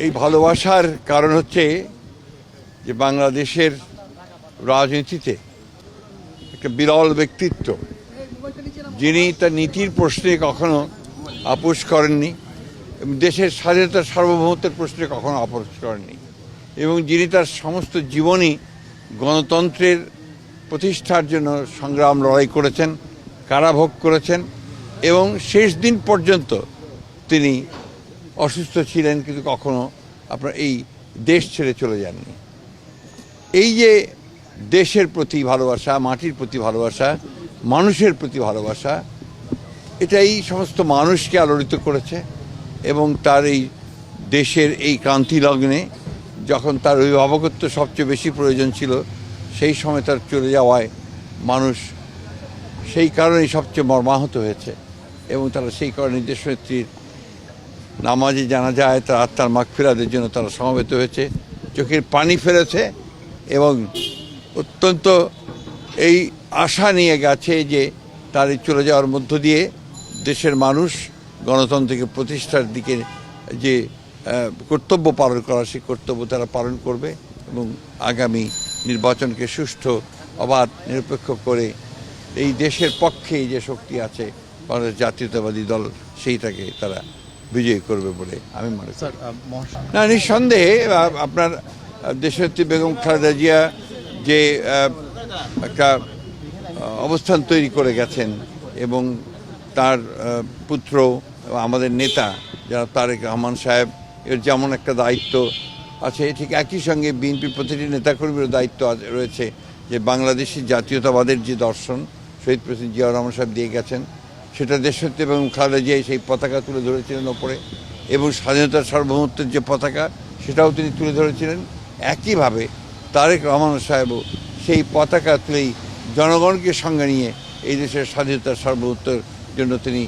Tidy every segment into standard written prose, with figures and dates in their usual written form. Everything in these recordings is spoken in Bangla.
এই ভালোবাসার কারণ হচ্ছে যে বাংলাদেশের রাজনীতিতে একটা বিরল ব্যক্তিত্ব, যিনি তার নীতির প্রশ্নে কখনো আপোষ করেননি, দেশের স্বাধীনতা সার্বভৌমত্বের প্রশ্নে কখনো আপোষ করেননি, এবং যিনি তার সমস্ত জীবনই গণতন্ত্রের প্রতিষ্ঠার জন্য সংগ্রাম লড়াই করেছেন, কারাভোগ করেছেন, এবং শেষ দিন পর্যন্ত তিনি অসুস্থ ছিলেন কিন্তু কখনো আপনার এই দেশ ছেড়ে চলে যাননি। এই যে দেশের প্রতি ভালোবাসা, মাটির প্রতি ভালোবাসা, মানুষের প্রতি ভালোবাসা, এটা এই সমস্ত মানুষকে আলোড়িত করেছে। এবং তার এই দেশের এই ক্রান্তি লগ্নে যখন তার অভিভাবকত্ব সবচেয়ে বেশি প্রয়োজন ছিল, সেই সময় তার চলে যাওয়ায় মানুষ সেই কারণেই সবচেয়ে মর্মাহত হয়েছে। এবং তারা সেই কারণে দেশনেত্রীর নামাজে জানা যায় তার আত্মার মাগফিরাতের জন্য তারা সমবেত হয়েছে, চোখের পানি ফেলেছে এবং অত্যন্ত এই আশা নিয়ে গেছে যে তার এই চলে যাওয়ার মধ্য দিয়ে দেশের মানুষ গণতন্ত্রকে প্রতিষ্ঠার দিকে যে কর্তব্য পালন করা, সেই কর্তব্য তারা পালন করবে এবং আগামী নির্বাচনকে সুষ্ঠু, অবাধ, নিরপেক্ষ করে এই দেশের পক্ষে যে শক্তি আছে বাংলাদেশ জাতীয়তাবাদী দল, সেইটাকে তারা বিজয়ী করবে বলে আমি মনে করি। না, নিঃসন্দেহে আপনার দেশনেত্রী বেগম খালেদা জিয়া যে একটা অবস্থান তৈরি করে গেছেন এবং তার পুত্র আমাদের নেতা যারা তারেক রহমান সাহেব, এর যেমন একটা দায়িত্ব আছে, ঠিক একই সঙ্গে বিএনপির প্রতিটি নেতাকর্মীর দায়িত্ব রয়েছে যে বাংলাদেশি জাতীয়তাবাদের যে দর্শন শহীদ প্রেসিডেন্ট জিয়াউর রহমান সাহেব দিয়ে গেছেন, সেটা দেশনেত্রী এবং খালেদা জিয়া সেই পতাকা তুলে ধরেছিলেন ওপরে, এবং স্বাধীনতার সার্বভৌমত্বের যে পতাকা সেটাও তিনি তুলে ধরেছিলেন। একইভাবে তারেক রহমান সাহেবও সেই পতাকা তুলেই জনগণকে সঙ্গে নিয়ে এই দেশের স্বাধীনতার সার্বভৌমত্বের জন্য তিনি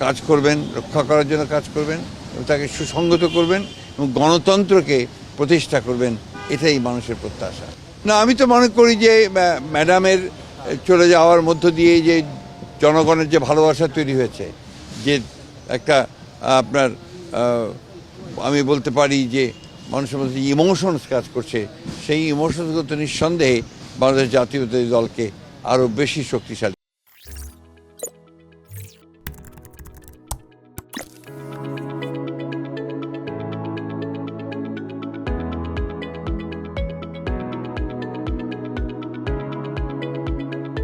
কাজ করবেন, রক্ষা করার জন্য কাজ করবেন এবং তাকে সুসংগত করবেন এবং গণতন্ত্রকে প্রতিষ্ঠা করবেন, এটাই মানুষের প্রত্যাশা। না, আমি তো মনে করি যে ম্যাডামের চলে যাওয়ার মধ্য দিয়ে যে জনগণের যে ভালোবাসা তৈরি হয়েছে, যে একটা আপনার আমি বলতে পারি যে মানুষের মধ্যে ইমোশনস কাজ করছে, সেই ইমোশনসগুলো তো নিঃসন্দেহে বাংলাদেশ জাতীয়তাবাদী দলকে আরও বেশি শক্তিশালী